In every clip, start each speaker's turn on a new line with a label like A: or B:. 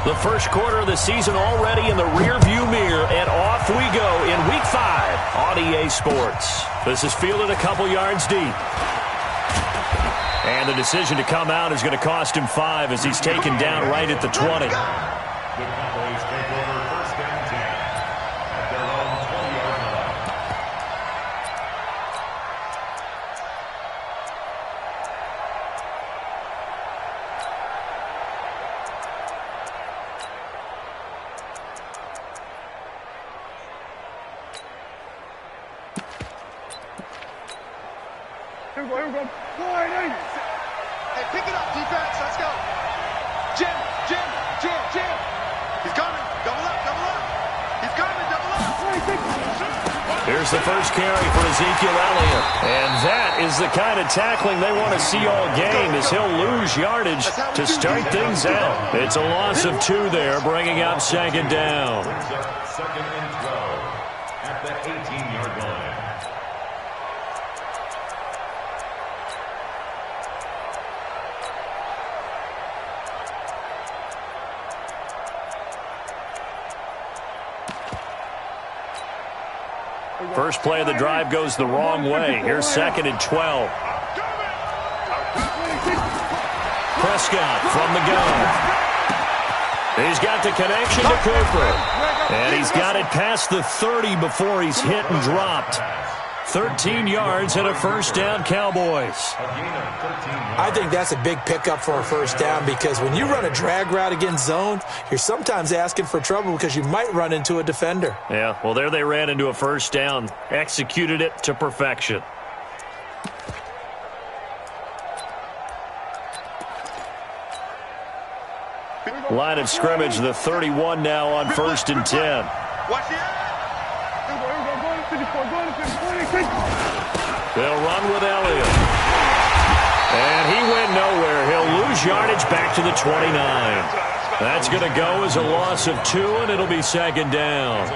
A: The first quarter of the season already in the rearview mirror, and off we go in Week 5 on EA Sports. This is fielded a couple yards deep. And the decision to come out is going to cost him 5 as he's taken down right at the 20.
B: The Cowboys take over first and 10 at their own 20-yard line.
C: Here we go.
D: Hey, pick it up, defense. Let's go. Jim. He's coming. Double up. He's coming, double up.
A: Here's the first carry for Ezekiel Elliott. And that is the kind of tackling they want to see all game, as he'll lose yardage to start things out. It's a loss of 2 there, bringing up second down.
B: Second and 12 at the 18-yard line.
A: First play of the drive goes the wrong way. Here's second and 12. Prescott from the gun. He's got the connection to Cooper. And he's got it past the 30 before he's hit and dropped. 13 yards and a first down, Cowboys.
E: I think that's a big pickup for a first down, because when you run a drag route against zone, you're sometimes asking for trouble because you might run into a defender.
A: Yeah, well, there they ran into a first down. Executed it to perfection. Line of scrimmage, the 31 now on first and 10.
D: Watch it.
A: They'll run with Elliott. And he went nowhere. He'll lose yardage back to the 29. That's going to go as a loss of 2, and it'll be second down.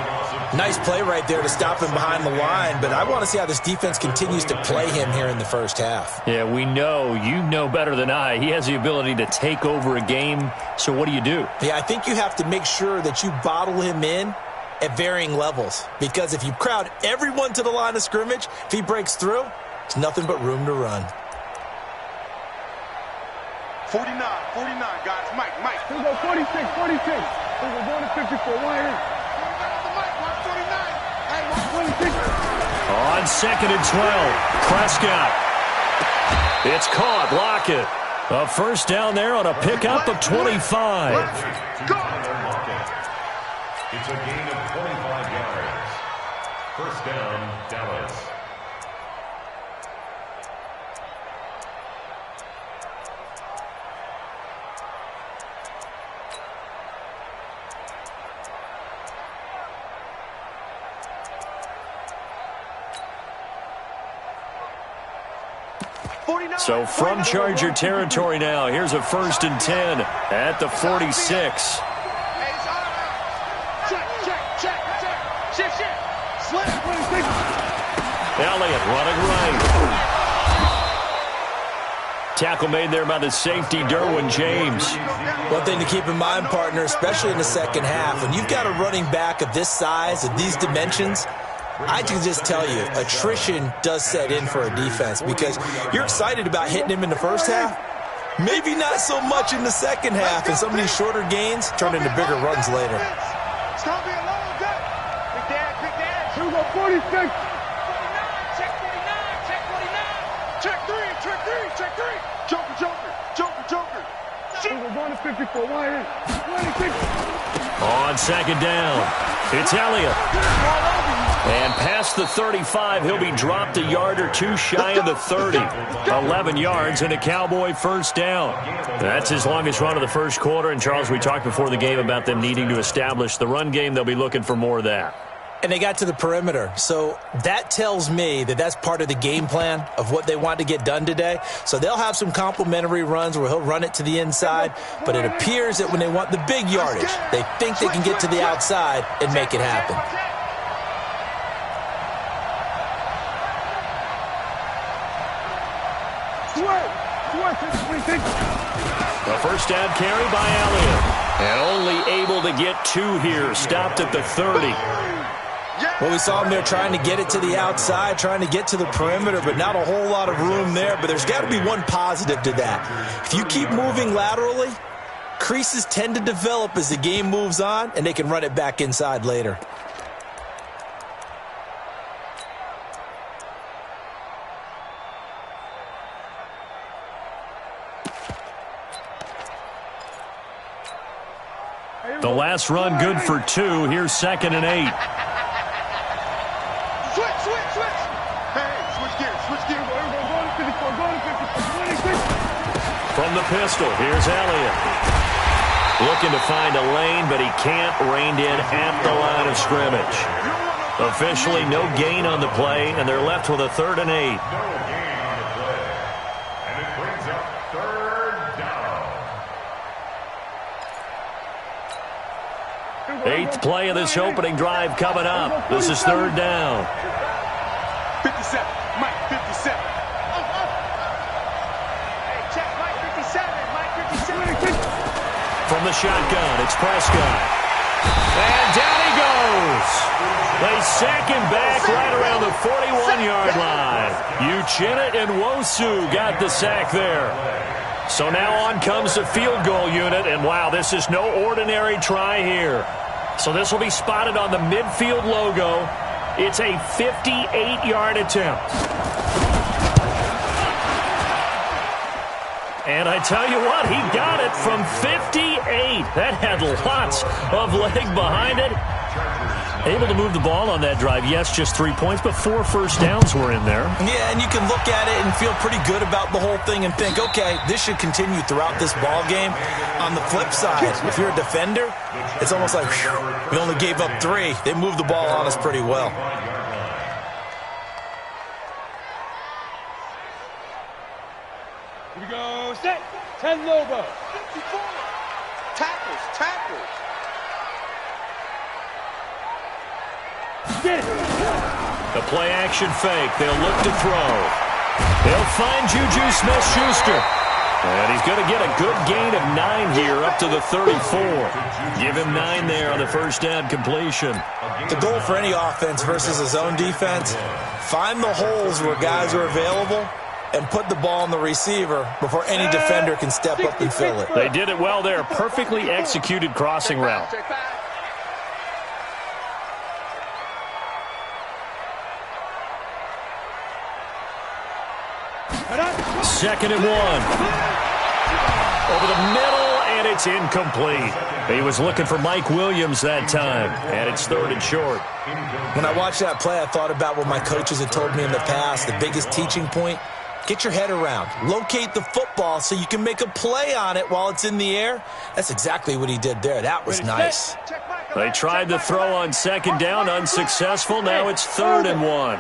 E: Nice play right there to stop him behind the line, but I want to see how this defense continues to play him here in the first half.
A: Yeah, we know. You know better than I. He has the ability to take over a game, so what do you do?
E: Yeah, I think you have to make sure that you bottle him in at varying levels, because if you crowd everyone to the line of scrimmage, if he breaks through, it's nothing but room to run.
D: 49, guys. Mike.
C: Here we go, 46. Here we go, going to 54.
A: On second and 12, Prescott. It's caught. Lockett. A first down there on a pickup of 25.
B: It's a gain of 25 yards. First down, Dallas.
A: So from Charger territory now, here's a first and 10 at the 46. Elliott running right. Tackle made there by the safety, Derwin James.
E: One thing to keep in mind, partner, especially in the second half, when you've got a running back of this size, of these dimensions, I can just tell you, attrition does set in for a defense, because you're excited about hitting him in the first half. Maybe not so much in the second half, and some of these shorter gains turn into bigger runs later.
D: It's going to be a long day. Big dad.
C: Here we go, 46.
D: 49, check 49. Check 3. Joker.
C: Here we go, going to 54. 26.
A: On second down, it's Elliott. And past the 35, he'll be dropped a yard or 2 shy of the 30. 11 yards and a Cowboy first down. That's his longest run of the first quarter. And, Charles, we talked before the game about them needing to establish the run game. They'll be looking for more of that.
E: And they got to the perimeter. So that tells me that that's part of the game plan of what they want to get done today. So they'll have some complementary runs where he'll run it to the inside. But it appears that when they want the big yardage, they think they can get to the outside and make it happen.
A: A first down carry by Elliott. And only to get 2 here. Stopped at the 30.
E: Well, we saw him there trying to get it to the outside, trying to get to the perimeter, but not a whole lot of room there. But there's got to be one positive to that. If you keep moving laterally, creases tend to develop as the game moves on, and they can run it back inside later.
A: The last run good for 2. Here's 2nd and 8.
D: Switch. Hey, switch gears.
A: From the pistol, here's Elliott. Looking to find a lane, but he can't. Reined in at the line of scrimmage. Officially no gain on the play, and they're left with a 3rd and 8.
B: No gain on the play. And it brings up 3rd down.
A: 8th play of this opening drive coming up. This is 3rd down.
D: 57. Mike, 57. Hey, check Mike 57. Mike 57.
A: From the shotgun, it's Prescott. And down he goes. They sack him back right around the 41-yard line. Uchenna and Nwosu got the sack there. So now on comes the field goal unit, and wow, this is no ordinary try here. So this will be spotted on the midfield logo. It's a 58-yard attempt. And I tell you what, he got it from 58. That had lots of leg behind it. Able to move the ball on that drive. Yes, just 3 points, but 4 first downs were in there.
E: Yeah, and you can look at it and feel pretty good about the whole thing and think, okay, this should continue throughout this ball game. On the flip side, if you're a defender, it's almost like, whew, we only gave up 3. They moved the ball on us pretty well.
C: Here we go, set. 10 Lobo.
D: 54. Tackles.
C: Get it.
A: The play action fake. They'll look to throw. They'll find Juju Smith-Schuster. And he's going to get a good gain of 9 here up to the 34. Give him 9 there on the first down completion.
E: The goal for any offense versus a zone defense, find the holes where guys are available and put the ball on the receiver before any defender can step up and fill it.
A: They did it well there. Perfectly executed crossing route. 2nd and 1. Over the middle, and it's incomplete. He was looking for Mike Williams that time, and it's 3rd and short.
E: When I watched that play, I thought about what my coaches had told me in the past. The biggest teaching point, get your head around. Locate the football so you can make a play on it while it's in the air. That's exactly what he did there. That was nice.
A: They tried the throw on 2nd down, unsuccessful. Now it's 3rd and 1.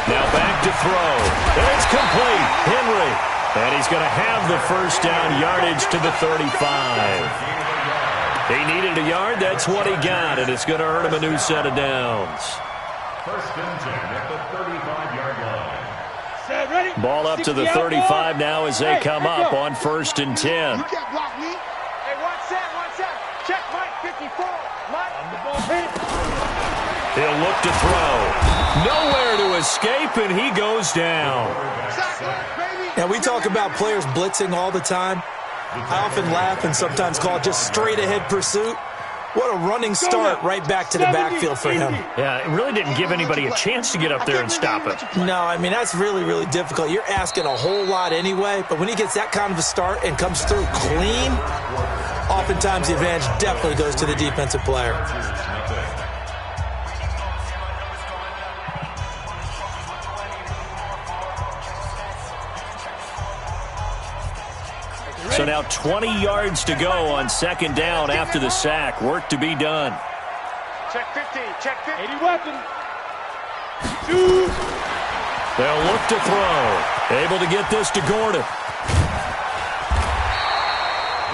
A: Now back to throw. And it's complete. Henry. And he's going to have the first down, yardage to the 35. He needed a yard. That's what he got, and it's going to earn him a new set of downs.
B: 1st and 10 at the 35-yard line.
A: Ball up to the 35 now as they come up on 1st and 10.
D: You can't block me. Hey, one set. Check Mike 54. Mike.
A: He'll look to throw. Nowhere to escape, and he goes down.
E: Now, we talk about players blitzing all the time. I often laugh and sometimes call it just straight-ahead pursuit. What a running start right back to the backfield for him.
A: Yeah, it really didn't give anybody a chance to get up there and stop it.
E: No, I mean, that's really, really difficult. You're asking a whole lot anyway, but when he gets that kind of a start and comes through clean, oftentimes the advantage definitely goes to the defensive player.
A: So now 20 yards to go on 2nd down after the sack. Work to be done.
D: Check 50.
C: 80 weapon.
A: They'll look to throw. Able to get this to Gordon.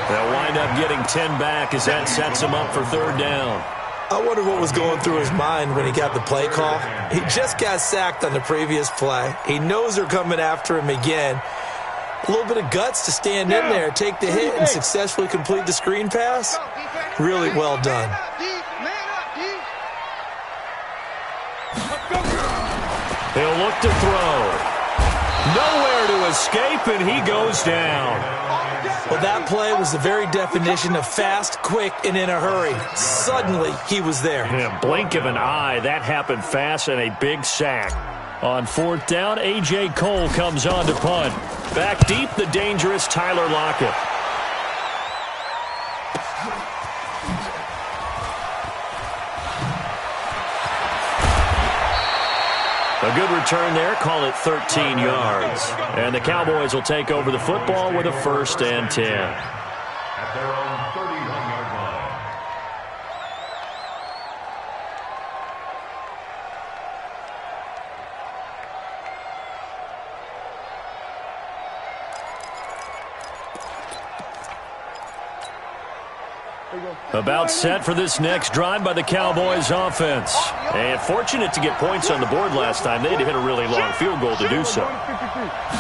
A: They'll wind up getting 10 back as that sets him up for 3rd down.
E: I wonder what was going through his mind when he got the play call. He just got sacked on the previous play. He knows they're coming after him again. A little bit of guts to stand in there, take the hit, and successfully complete the screen pass. Really well done.
A: He'll look to throw. Nowhere to escape, and he goes down.
E: Well, that play was the very definition of fast, quick, and in a hurry. Suddenly, he was there.
A: In a blink of an eye, that happened fast, and a big sack. On 4th down, A.J. Cole comes on to punt. Back deep, the dangerous Tyler Lockett. A good return there, call it 13 yards. And the Cowboys will take over the football with a 1st and 10.
B: At their own 31-yard line.
A: About set for this next drive by the Cowboys offense. And fortunate to get points on the board last time. They had to hit a really long field goal to do so.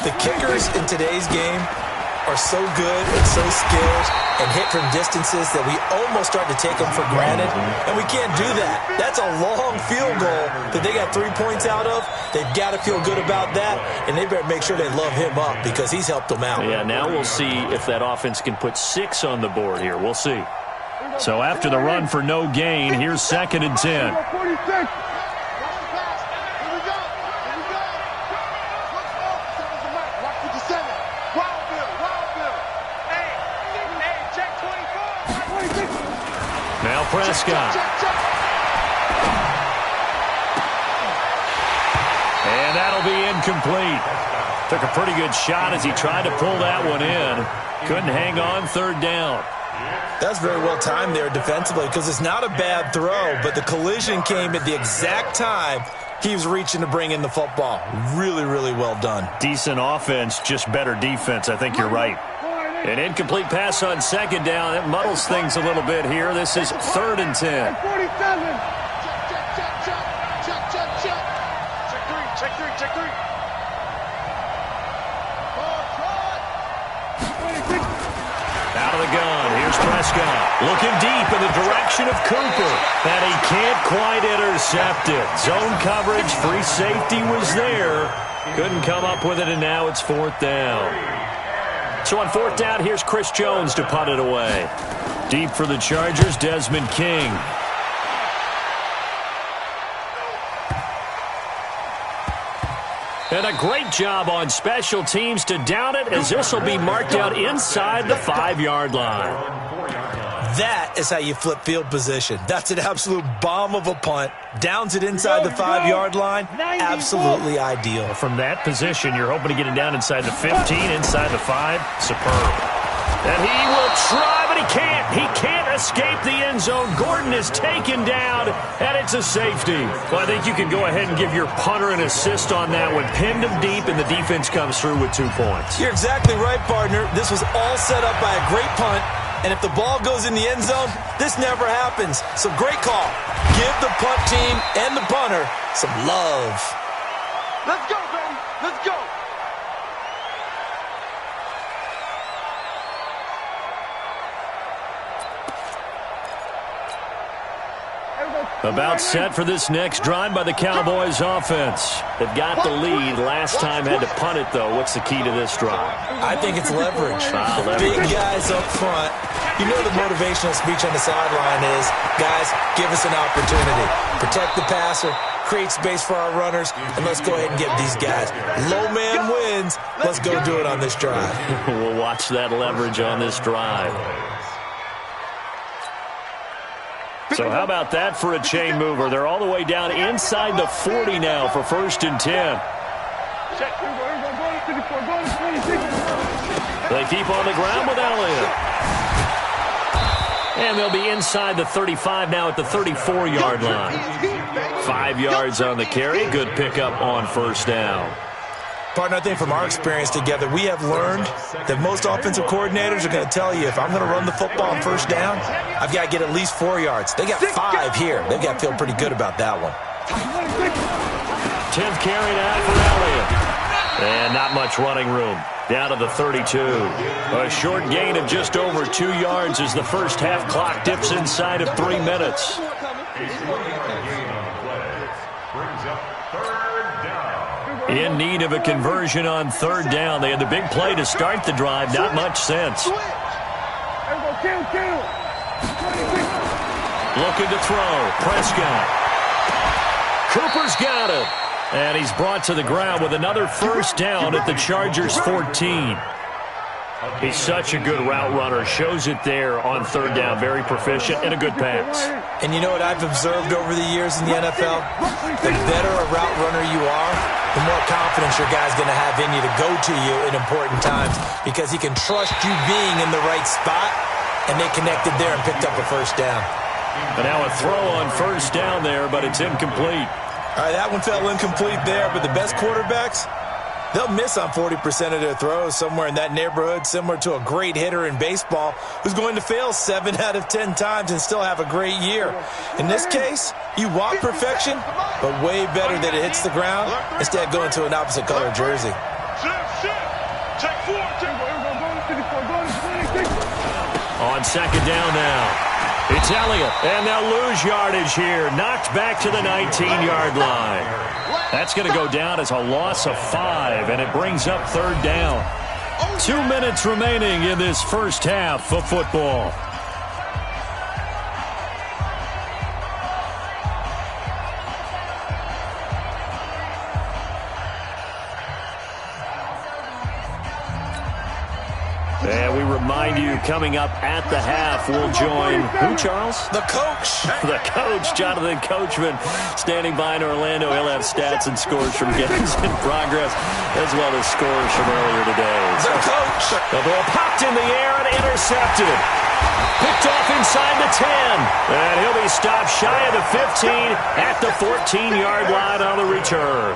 E: The kickers in today's game are so good and so skilled and hit from distances that we almost start to take them for granted. And we can't do that. That's a long field goal that they got 3 points out of. They've got to feel good about that, and they better make sure they love him up because he's helped them out.
A: Yeah, now we'll see if that offense can put 6 on the board here. We'll see. So after the run for no gain, here's 2nd and 10.
C: 46.
A: Now Prescott. And that'll be incomplete. Took a pretty good shot as he tried to pull that one in. Couldn't hang on 3rd down.
E: That's very well timed there defensively because it's not a bad throw, but the collision came at the exact time he was reaching to bring in the football. Really, really well done.
A: Decent offense, just better defense. I think you're right. An incomplete pass on 2nd down. It muddles things a little bit here. This is 3rd and 10.
C: 47.
D: Check three.
A: Out of the gun. Here's Prescott. Looking deep in the direction of Cooper. And he can't quite intercept it. Zone coverage, free safety was there. Couldn't come up with it, and now it's 4th down. So on 4th down, here's Chris Jones to punt it away. Deep for the Chargers, Desmond King. And a great job on special teams to down it, as this will be marked out inside the 5-yard line.
E: That is how you flip field position. That's an absolute bomb of a punt. Downs it inside the 5-yard line. Absolutely ideal.
A: From that position, you're hoping to get it down inside the 15, inside the 5. Superb. And he will try, but he can't. He can't escape the end zone. Gordon is taken down, and it's a safety. Well, I think you can go ahead and give your punter an assist on that one. Pinned him deep, and the defense comes through with 2 points.
E: You're exactly right, partner. This was all set up by a great punt. And if the ball goes in the end zone, this never happens. So great call. Give the punt team and the punter some love.
D: Let's go, baby. Let's go.
A: About set for this next drive by the Cowboys offense. They've got the lead. Last time had to punt it, though. What's the key to this drive?
E: I think it's leverage. The big guys up front. You know the motivational speech on the sideline is, guys, give us an opportunity. Protect the passer, create space for our runners, and let's go ahead and get these guys. Low man wins. Let's go do it on this drive.
A: We'll watch that leverage on this drive. So how about that for a chain mover? They're all the way down inside the 40 now for 1st and 10. They keep on the ground with Elliott. And they'll be inside the 35 now at the 34-yard line. 5 yards on the carry. Good pickup on 1st down.
E: Partner, I think from our experience together, we have learned that most offensive coordinators are going to tell you, if I'm going to run the football on 1st down, I've got to get at least 4 yards. They got 5 here. They've got to feel pretty good about that one.
A: 10th carry now for Elliott. And not much running room. down to the 32. A short gain of just over 2 yards as the first half clock dips inside of 3 minutes. In need of a conversion on third down. They had the big play to start the drive. Not much sense. Looking to throw. Prescott. Cooper's got him. And he's brought to the ground with another first down at the Chargers' 14. He's such a good route runner. Shows it there on third down. Very proficient and a good pass.
E: And you know what I've observed over the years in the NFL? The better a route runner you are, the more confidence your guy's going to have in you to go to you in important times because he can trust you being in the right spot, and they connected there and picked up a first down.
A: And now a throw on first down there, but it's incomplete.
E: All right, that one fell incomplete there, but the best quarterbacks, they'll miss on 40% of their throws, somewhere in that neighborhood, similar to a great hitter in baseball who's going to fail 7 out of 10 times and still have a great year. In this case, you want perfection, but way better that it hits the ground instead of going to an opposite color jersey.
A: On second down now. It's Elliott, and they'll lose yardage here. Knocked back to the 19-yard line. That's going to go down as a loss of 5, and it brings up third down. 2 minutes remaining in this first half of football. And we remind you, coming up at the half, we'll join who, Charles?
E: The coach.
A: The coach, Jonathan Coachman, standing by in Orlando. He'll have stats and scores from games in progress, as well as scores from earlier today.
E: The coach.
A: The ball popped in the air and intercepted. Picked off inside the 10. And he'll be stopped shy of the 15 at the 14-yard line on the return.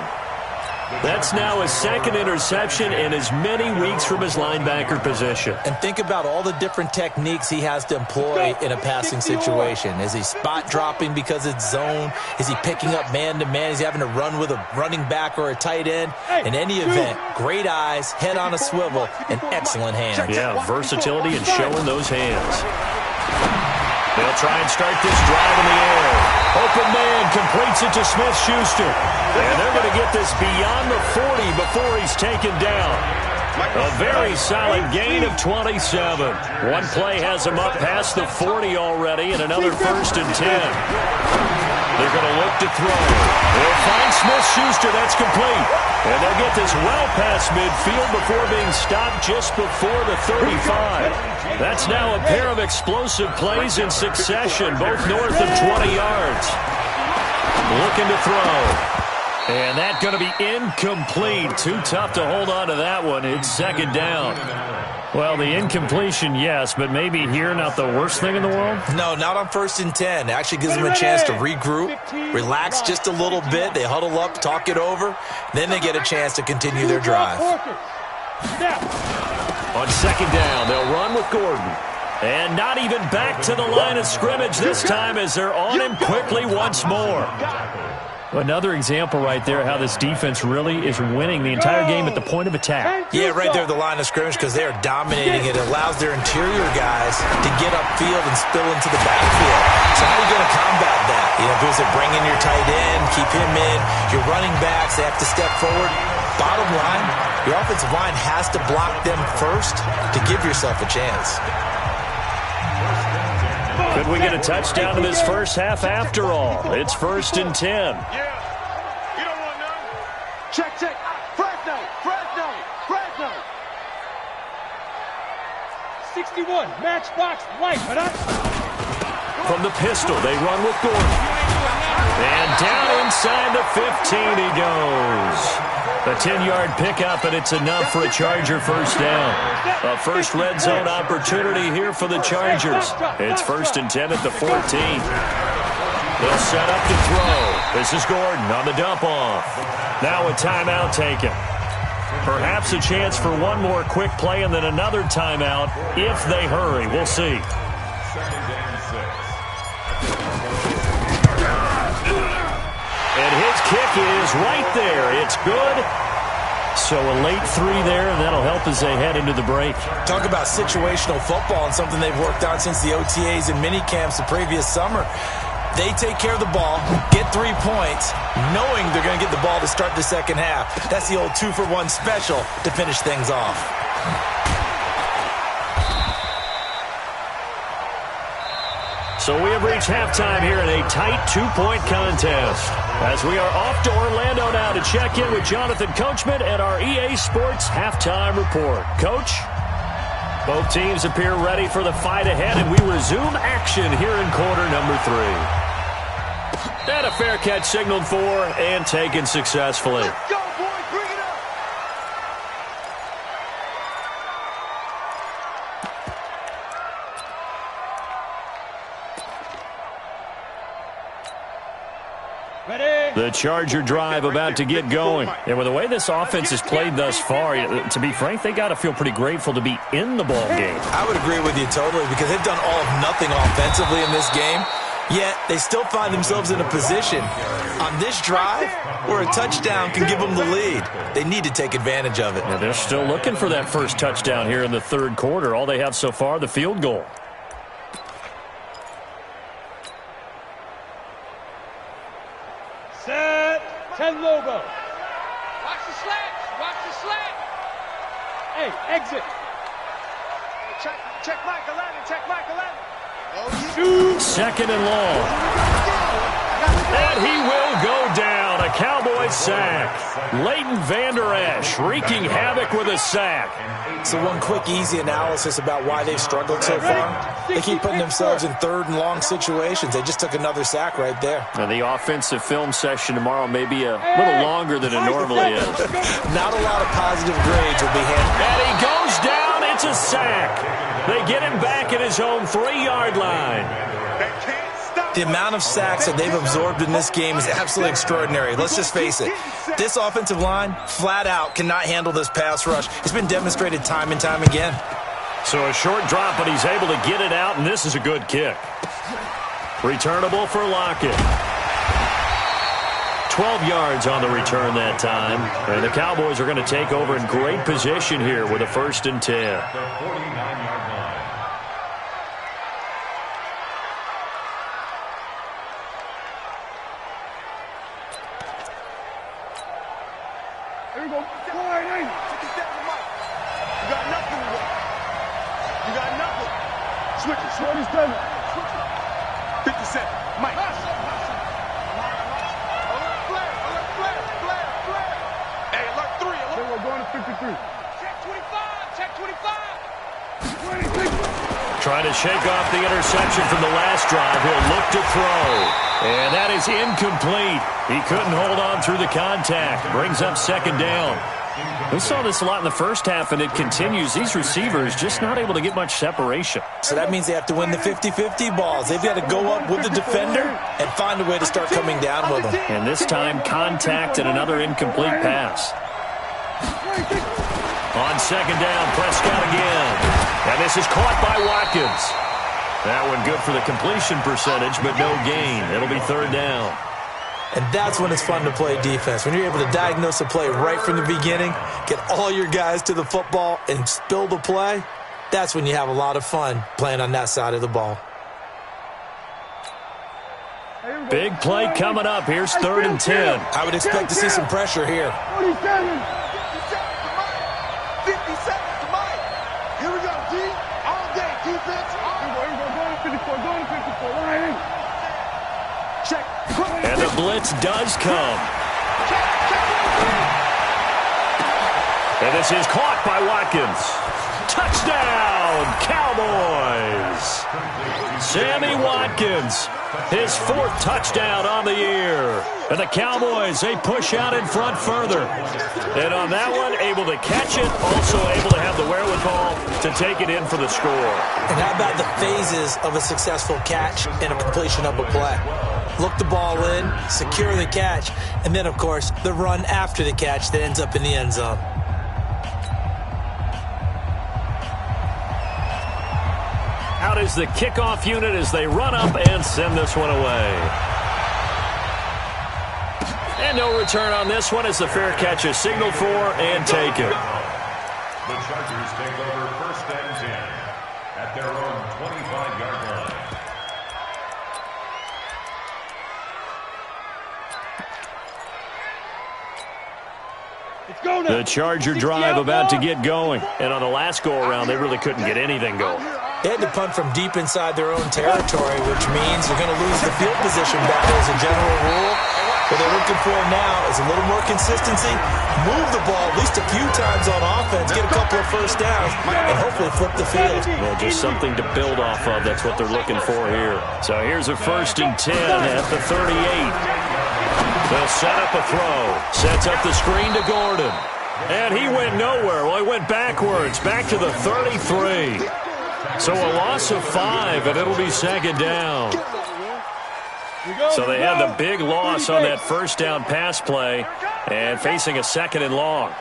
A: That's now his second interception in as many weeks from his linebacker position.
E: And think about all the different techniques he has to employ in a passing situation. Is he spot dropping because it's zone? Is he picking up man-to-man? Is he having to run with a running back or a tight end? In any event, great eyes, head on a swivel, and excellent hands.
A: Yeah, versatility and showing those hands. They'll try and start this drive in the air. Open man completes it to Smith-Schuster. And they're going to get this beyond the 40 before he's taken down. A very solid gain of 27. One play has him up past the 40 already, and another first and 10. They're going to look to throw. They'll find Smith-Schuster. That's complete. And they'll get this well past midfield before being stopped just before the 35. That's now a pair of explosive plays in succession, both north of 20 yards. Looking to throw. And that's going to be incomplete. Too tough to hold on to that one. It's second down. Well, the incompletion, yes, but maybe here not the worst thing in the world?
E: No, not on first and 10. It actually gives them a chance to regroup, relax just a little bit. They huddle up, talk it over. Then they get a chance to continue their drive.
A: On second down, they'll run with Gordon. And not even back to the line of scrimmage this time as they're on him quickly once more. Another example right there how this defense really is winning the entire game at the point of attack.
E: Yeah, right there at the line of scrimmage because they are dominating it. It allows their interior guys to get upfield and spill into the backfield. So how are you going to combat that? You know, does it bring in your tight end, keep him in, your running backs, they have to step forward. Bottom line, your offensive line has to block them first to give yourself a chance.
A: Could we get a touchdown in this first half after all? It's first and 10.
D: Yeah. You don't want none. Check. Fresno.
C: 61, matchbox light.
A: From the pistol, they run with Gordon. And down inside the 15 he goes. A 10-yard pickup, and it's enough for a Charger first down. A first red zone opportunity here for the Chargers. It's first and 10 at the 14. They'll set up to throw. This is Gordon on the dump off. Now a timeout taken. Perhaps a chance for one more quick play and then another timeout if they hurry. We'll see. And his kick is right there. It's good. So a late 3 there, and that'll help as they head into the break.
E: Talk about situational football and something they've worked on since the OTAs and mini camps the previous summer. They take care of the ball, get 3 points, knowing they're going to get the ball to start the second half. That's the old 2-for-1 special to finish things off.
A: So we have reached halftime here in a tight 2-point contest. As we are off to Orlando now to check in with Jonathan Coachman and our EA Sports Halftime Report. Coach, both teams appear ready for the fight ahead, and we resume action here in quarter number 3. And a fair catch signaled for and taken successfully.
D: Let's go, boys. Bring it up.
A: The Charger drive about to get going. And with the way this offense has played thus far, to be frank, they got to feel pretty grateful to be in the ball game.
E: I would agree with you totally because they've done all of nothing offensively in this game, yet they still find themselves in a position on this drive where a touchdown can give them the lead. They need to take advantage of it.
A: Yeah, they're still looking for that first touchdown here in the third quarter. All they have so far, the field goal.
C: Set. 10 logo.
D: Watch the slats. Watch the slat.
C: Hey, exit.
D: Check Mike 11. Check Mike 11. Oh,
A: Second and long. And he will go down. A Cowboy sack. Leighton Vander Esch wreaking havoc with a sack.
E: So one quick, easy analysis about why they've struggled so far. They keep putting themselves in third and long situations. They just took another sack right there.
A: Now, the offensive film session tomorrow may be a little longer than it normally is.
E: Not a lot of positive grades will be handed.
A: And he goes down. It's a sack. They get him back at his own 3-yard line.
D: they can't stop.
E: The amount of sacks that they've absorbed in this game is absolutely extraordinary. Let's just face it. This offensive line, flat out, cannot handle this pass rush. It's been demonstrated time and time again.
A: So a short drop, but he's able to get it out, and this is a good kick. Returnable for Lockett. 12 yards on the return that time. And the Cowboys are going to take over in great position here with a 1st and 10.
B: The 49-yard line.
C: Here we go. Go ahead,
D: Take a step to Mike. You got nothing. You got nothing. Switch it.
C: 27.
D: 57. Mike. Alert flare. Alert flare. Flare. Flare. Hey, alert 3.
C: Then
D: Alert.
C: we're going to 53.
D: Check 25. Check 25.
C: 26.
A: Trying to shake off the interception from the last drive. He'll look to throw. And that is incomplete. He couldn't hold on through the contact. Brings up 2nd down. We saw this a lot in the first half, and it continues. These receivers just not able to get much separation.
E: So that means they have to win the 50-50 balls. They've got to go up with the defender and find a way to start coming down with them.
A: And this time, contact and another incomplete pass. On 2nd down, Prescott again. And this is caught by Watkins. That one good for the completion percentage, but no gain. It'll be 3rd down.
E: And that's when it's fun to play defense. When you're able to diagnose a play right from the beginning, get all your guys to the football and spill the play, that's when you have a lot of fun playing on that side of the ball.
A: Big play coming up. Here's 3rd and 10.
E: I would expect to see some pressure here.
C: 47.
D: 57 to Mike. Here we go, D. All day. Defense.
C: Here we go. Going to 54. Going to 54. Line 8.
D: Check.
A: And the blitz does come. And this is caught by Watkins. Touchdown, Cowboys. Sammy Watkins, his 4th touchdown on the year. And the Cowboys, they push out in front further. And on that one, able to catch it, also able to have the wherewithal to take it in for the score.
E: And how about the phases of a successful catch and a completion of a play? Look the ball in, secure the catch, and then, of course, the run after the catch that ends up in the end zone.
A: Out is the kickoff unit as they run up and send this one away. And no return on this one as the fair catch is signaled for and taken.
B: The Chargers take over first and 10 at their own 25-yard line.
A: The Charger drive about to get going. And on the last go-around, they really couldn't get anything going.
E: They had to punt from deep inside their own territory, which means you're going to lose the field position battle as a general rule. What they're looking for now is a little more consistency, move the ball at least a few times on offense, get a couple of first downs, and hopefully flip the field.
A: Well, just something to build off of. That's what they're looking for here. So here's a 1st and 10 at the 38. They'll set up a throw. Sets up the screen to Gordon. And he went nowhere. Well, he went backwards, back to the 33. So a loss of 5, and it'll be 2nd down. So they had the big loss on that first down pass play and facing a 2nd and long.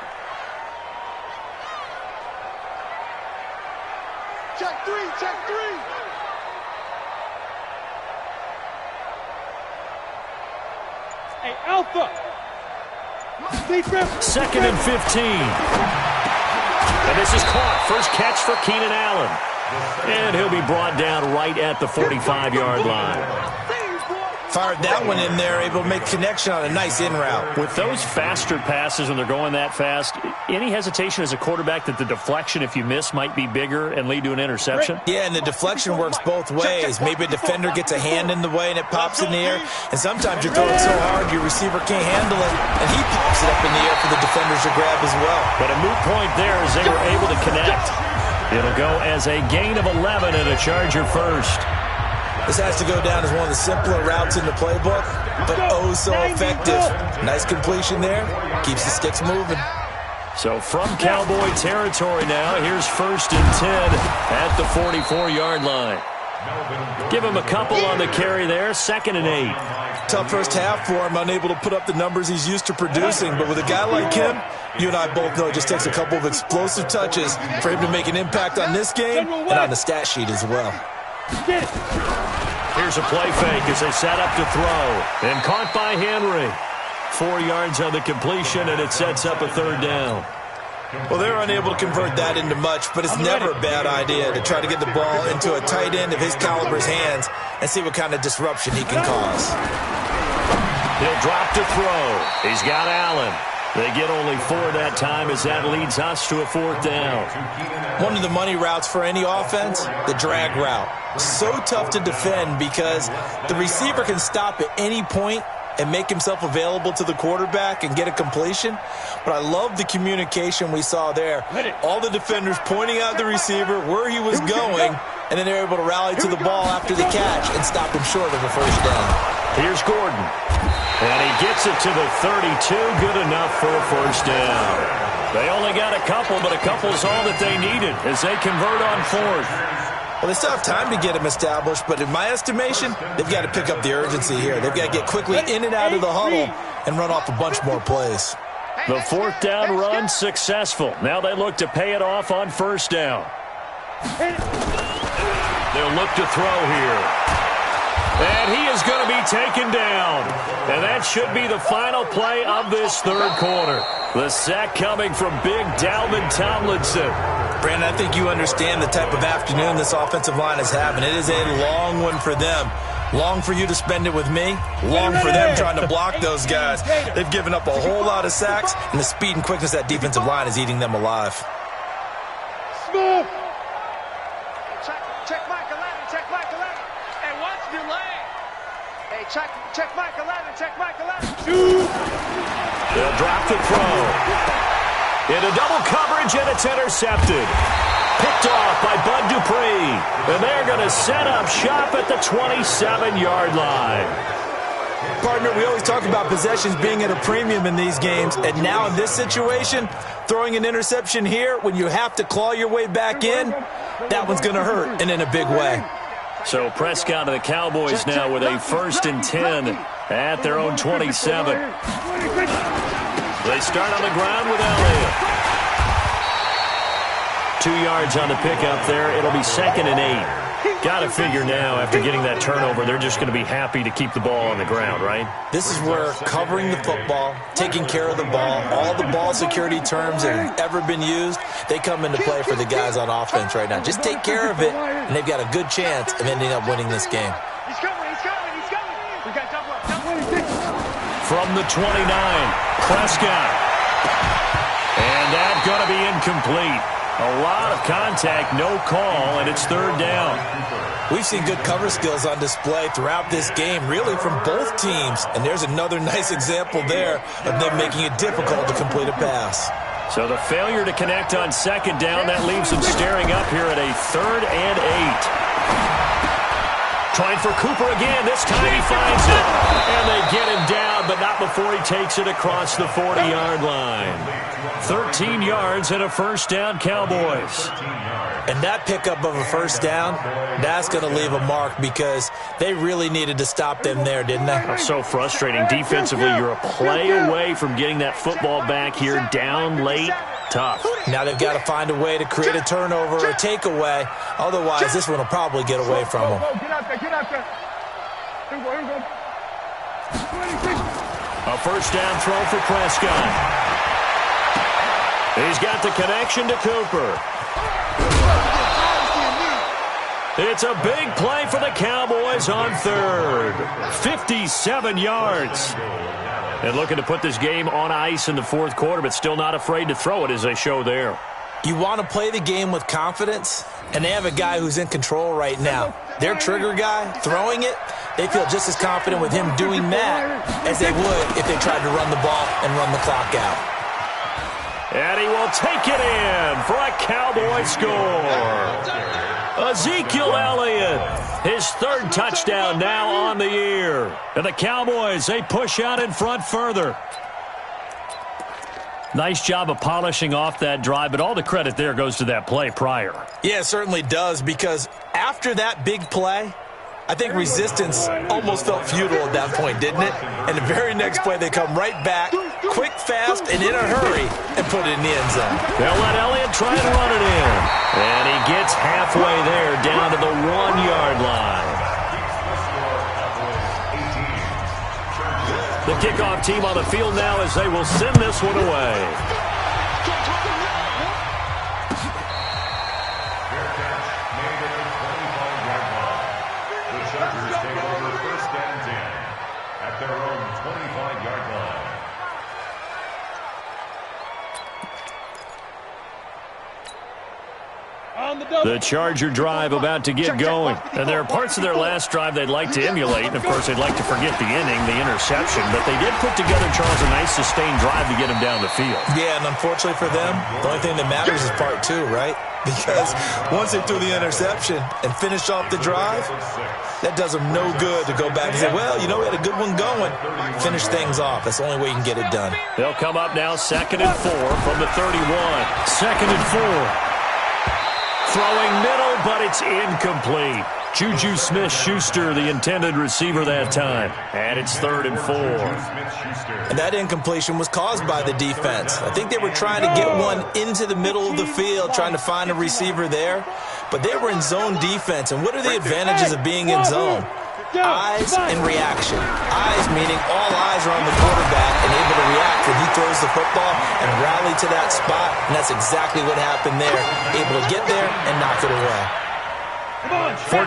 D: Check three, check three.
C: Hey, Alpha.
A: 2nd and 15. And this is caught. First catch for Keenan Allen. And he'll be brought down right at the 45-yard line.
E: Fired that one in there, able to make connection on a nice in route.
A: With those faster passes when they're going that fast, any hesitation as a quarterback that the deflection, if you miss, might be bigger and lead to an interception?
E: Yeah, and the deflection works both ways. Maybe a defender gets a hand in the way and it pops in the air. And sometimes you're throwing so hard your receiver can't handle it, and he pops it up in the air for the defenders to grab as well.
A: But a moot point there as they were able to connect. It'll go as a gain of 11 and a Charger first.
E: This has to go down as one of the simpler routes in the playbook, but oh so effective. Nice completion there. Keeps the sticks moving.
A: So from Cowboy territory now, here's 1st and 10 at the 44-yard line. Give him a couple on the carry there, 2nd and 8.
E: Tough first half for him, unable to put up the numbers he's used to producing. But with a guy like him, you and I both know it just takes a couple of explosive touches for him to make an impact on this game and on the stat sheet as well.
A: Here's a play fake as they set up to throw. And caught by Henry. 4 yards on the completion, and it sets up a 3rd down.
E: Well, they're unable to convert that into much, but it's never a bad idea to try to get the ball into a tight end of his caliber's hands and see what kind of disruption he can cause.
A: He'll drop to throw. He's got Allen. They get only 4 that time as that leads us to a 4th down.
E: One of the money routes for any offense, the drag route. So tough to defend because the receiver can stop at any point and make himself available to the quarterback and get a completion. But I love the communication we saw there. All the defenders pointing out the receiver, where he was going, and then they're able to rally to the ball after the catch and stop him short of a 1st down.
A: Here's Gordon. And he gets it to the 32. Good enough for a 1st down. They only got a couple, but a couple's all that they needed as they convert on 4th.
E: Well, they still have time to get him established, but in my estimation, they've got to pick up the urgency here. They've got to get quickly in and out of the huddle and run off a bunch more plays.
A: The 4th down run successful. Now they look to pay it off on 1st down. They'll look to throw here. And he is going to be taken down. And that should be the final play of this 3rd quarter. The sack coming from big Dalvin Tomlinson.
E: Brandon, I think you understand the type of afternoon this offensive line is having. It is a long one for them. Long for you to spend it with me. Long for them trying to block those guys. They've given up a whole lot of sacks, and the speed and quickness of that defensive line is eating them alive.
C: Smith.
D: Check Mike 11, check Mike 11. Hey, watch your leg. Hey, check Mike 11, check Mike 11.
A: They'll drop the throw. Into double coverage, and it's intercepted. Picked off by Bud Dupree. And they're going to set up shop at the 27-yard line.
E: Partner, we always talk about possessions being at a premium in these games. And now in this situation, throwing an interception here when you have to claw your way back in, that one's going to hurt, and in a big way.
A: So Prescott and the Cowboys now with a 1st and 10 at their own 27. They start on the ground with Elliott. 2 yards on the pickup there. It'll be 2nd and 8. Got to figure now, after getting that turnover, they're just going to be happy to keep the ball on the ground, right?
E: This is where covering the football, taking care of the ball, all the ball security terms that have ever been used, they come into play for the guys on offense right now. Just take care of it, and they've got a good chance of ending up winning this game.
D: He's coming, he's coming, he's coming. We got double up, double up.
A: From the 29, Prescott. And that's going to be incomplete. A lot of contact, no call, and it's third down.
E: We've seen good cover skills on display throughout this game, really from both teams. And there's another nice example there of them making it difficult to complete a pass.
A: So the failure to connect on second down, that leaves them staring up here at a 3rd and 8. Trying for Cooper again. This time he finds it. And they get him down, but not before he takes it across the 40-yard line. 13 yards and a first down, Cowboys.
E: And that pickup of a first down, that's going to leave a mark because they really needed to stop them there, didn't they?
A: That's so frustrating. Defensively, you're a play away from getting that football back here down late. Tough.
E: Now they've got to find a way to create a turnover or takeaway. Otherwise, this one will probably get away from them.
C: Get out there, get out there. Here we go, here we go. 26.
A: A first down throw for Prescott. He's got the connection to Cooper. It's a big play for the Cowboys on third. 57 yards. And looking to put this game on ice in the fourth quarter, but still not afraid to throw it as they show there.
E: You want to play the game with confidence, and they have a guy who's in control right now. Their trigger guy, throwing it, they feel just as confident with him doing that as they would if they tried to run the ball and run the clock out.
A: And he will take it in for a Cowboy score. Ezekiel Elliott, his 3rd touchdown now on the year. And the Cowboys, they push out in front further. Nice job of polishing off that drive, but all the credit there goes to that play prior.
E: Yeah, it certainly does, because after that big play, I think resistance almost felt futile at that point, didn't it? And the very next play, they come right back, quick, fast, and in a hurry, and put it in the end zone.
A: They'll let Elliott try and run it in. And he gets halfway there, down to the 1-yard line. The kickoff team on the field now as they will send this one away. The Charger drive about to get going. And there are parts of their last drive they'd like to emulate. And, of course, they'd like to forget the inning, the interception. But they did put together, Charles, a nice sustained drive to get him down the field.
E: Yeah, and unfortunately for them, the only thing that matters is part 2, right? Because once they threw the interception and finished off the drive, that does them no good to go back and say, well, you know, we had a good one going. Finish things off. That's the only way you can get it done.
A: They'll come up now 2nd and 4 from the 31. 2nd and 4. Throwing middle, but it's incomplete. Juju Smith-Schuster, the intended receiver that time. And it's 3rd and 4.
E: And that incompletion was caused by the defense. I think they were trying to get one into the middle of the field, trying to find a receiver there. But they were in zone defense. And what are the advantages of being in zone? Eyes and reaction. Eyes meaning all eyes are on the quarterback and able to react when he throws the football and rally to that spot. And that's exactly what happened there. Able to get there and knock it away.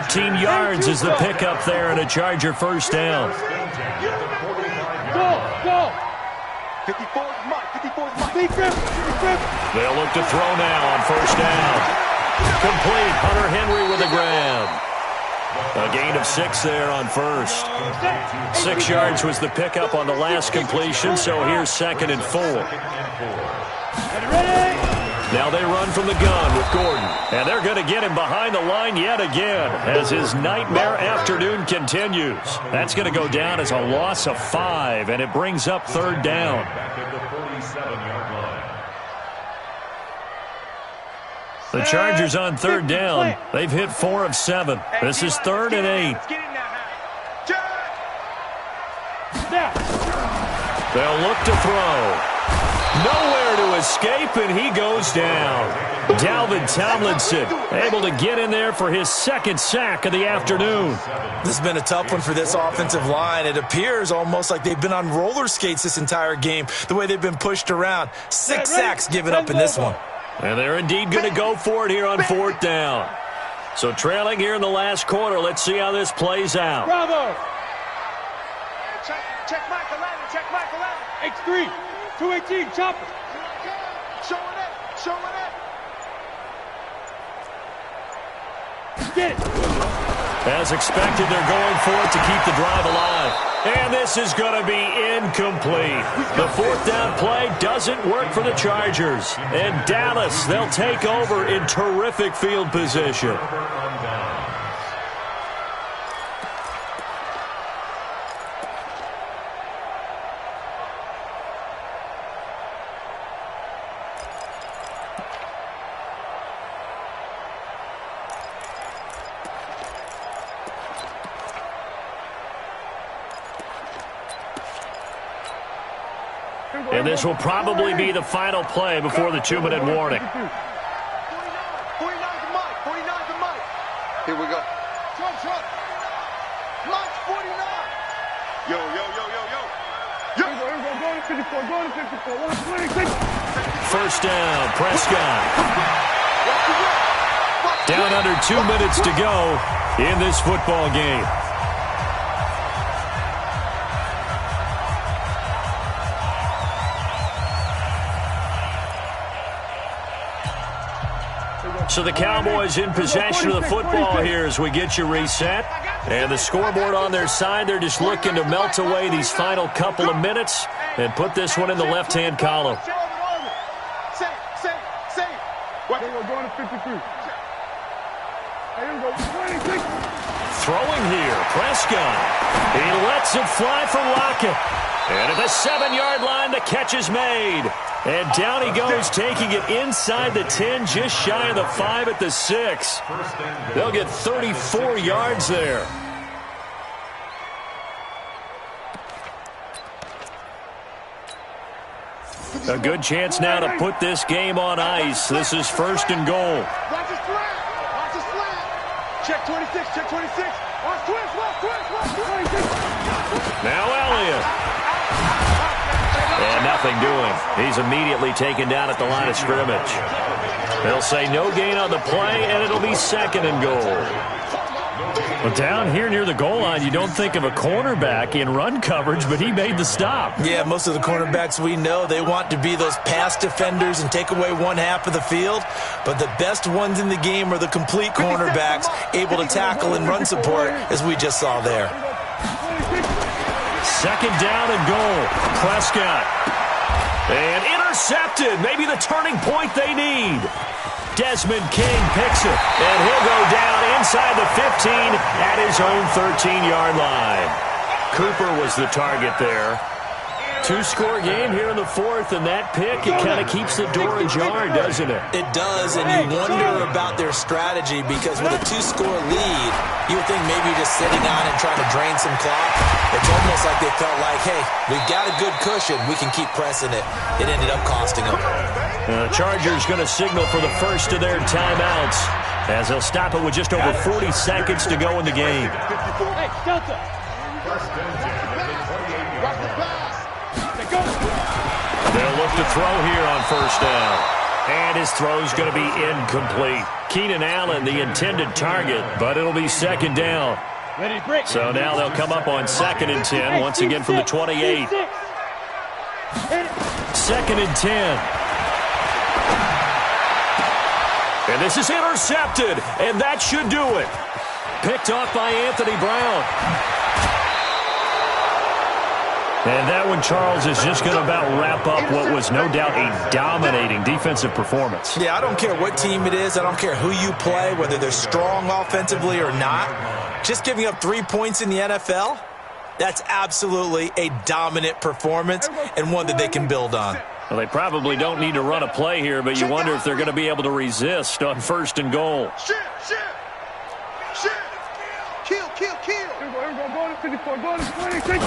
A: 14 yards is the pickup there and a Charger first down.
C: Go!
D: 54's Mike, 54's Mike.
A: They'll look to throw now on first down. Complete. Hunter Henry with a grab. A gain of 6 there on first. 6 yards was the pickup on the last completion, so here's 2nd and 4. Now they run from the gun with Gordon. And they're going to get him behind the line yet again as his nightmare afternoon continues. That's going to go down as a loss of 5, and it brings up 3rd down. The Chargers on 3rd down. They've hit 4 of 7. This is 3rd and 8. They'll look to throw. Nowhere to escape, and he goes down. Dalvin Tomlinson able to get in there for his second sack of the afternoon.
E: This has been a tough one for this offensive line. It appears almost like they've been on roller skates this entire game, the way they've been pushed around. 6 sacks given up in this one.
A: And they're indeed going to go for it here on 4th down. So trailing here in the last quarter. Let's see how this plays out.
C: Bravo.
D: Check Mike 11. Check Mike 11.
C: X3. 218. Chopper.
D: Showing it. Showing it.
C: Get it.
A: As expected, they're going for it to keep the drive alive. And this is going to be incomplete. The 4th down play doesn't work for the Chargers. And Dallas, they'll take over in terrific field position. And this will probably be the final play before the 2-minute warning.
D: 49 to Mike. 49 to Mike. Here we go. Trump. Mike 49. Yo.
C: Go to 54. Go to 54. 126.
A: First down, Prescott. Down under 2 minutes to go in this football game. So the Cowboys in possession of the football here as we get you reset. And the scoreboard on their side, they're just looking to melt away these final couple of minutes and put this one in the left-hand column.
D: Safe.
C: What? We're going to 53. Here we go. 26.
A: Throwing here, Prescott. He lets it fly for Lockett. And at the 7-yard line, the catch is made. And down he goes, taking it inside the 10, just shy of the 5 at the 6. They'll get 34 yards there. A good chance now to put this game on ice. This is 1st and goal.
D: Watch his flat. Check 26. Check 26. Watch twist.
A: Now Elliott. And nothing doing. He's immediately taken down at the line of scrimmage. They'll say no gain on the play, and it'll be 2nd and goal. Well, down here near the goal line, you don't think of a cornerback in run coverage, but he made the stop.
E: Yeah, most of the cornerbacks we know, they want to be those pass defenders and take away one half of the field. But the best ones in the game are the complete cornerbacks, able to tackle and run support, as we just saw there.
A: 2nd down and goal. Prescott. And intercepted. Maybe the turning point they need. Desmond King picks it. And he'll go down inside the 15 at his own 13-yard line. Cooper was the target there. 2-score game here in the 4th, and that pick, it kind of keeps the door ajar, doesn't it?
E: It does, and you wonder about their strategy because with a 2-score lead, you would think maybe just sitting on it and trying to drain some clock. It's almost like they felt like, hey, we've got a good cushion. We can keep pressing it. It ended up costing them.
A: The Chargers going to signal for the first of their timeouts as they'll stop it with just over 40 seconds to go in the game.
C: Hey, Delta.
A: They'll look to throw here on 1st down. And his throw's going to be incomplete. Keenan Allen, the intended target, but it'll be 2nd down. So now they'll come up on 2nd and 10, once again from the 28. 2nd and 10. And this is intercepted, and that should do it. Picked off by Anthony Brown. And that one, Charles, is just going to about wrap up what was no doubt a dominating defensive performance.
E: Yeah, I don't care what team it is. I don't care who you play, whether they're strong offensively or not. Just giving up 3 points in the NFL, that's absolutely a dominant performance and one that they can build on.
A: Well, they probably don't need to run a play here, but you wonder if they're going to be able to resist on 1st and goal.
D: Kill.
C: Here we go. Go to 54. Go to 26.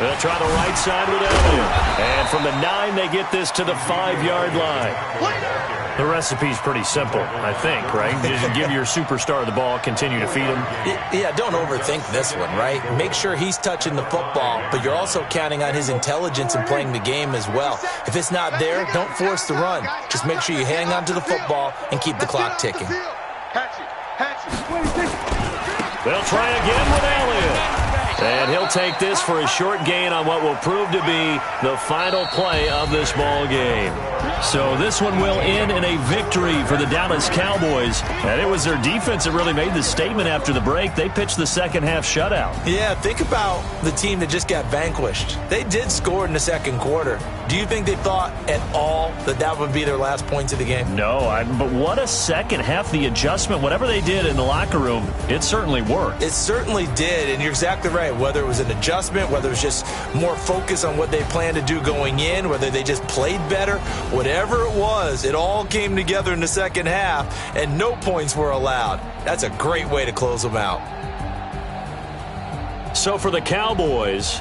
A: They'll try the right side with Elliott. And from the 9, they get this to the 5-yard line. The recipe's pretty simple, I think, right? Just give your superstar the ball, continue to feed him.
E: Yeah, don't overthink this one, right? Make sure he's touching the football, but you're also counting on his intelligence in playing the game as well. If it's not there, don't force the run. Just make sure you hang on to the football and keep the clock ticking.
A: They'll try again with Elliott. And he'll take this for a short gain on what will prove to be the final play of this ball game. So this one will end in a victory for the Dallas Cowboys. And it was their defense that really made the statement after the break. They pitched the second-half shutout.
E: Yeah, think about the team that just got vanquished. They did score in the second quarter. Do you think they thought at all that that would be their last points of the game?
A: No, but what a second half. The adjustment, whatever they did in the locker room, it certainly worked.
E: It certainly did, and you're exactly right. Whether it was an adjustment, whether it was just more focus on what they planned to do going in, whether they just played better, whatever it was, it all came together in the second half, and no points were allowed. That's a great way to close them out.
A: So for the Cowboys,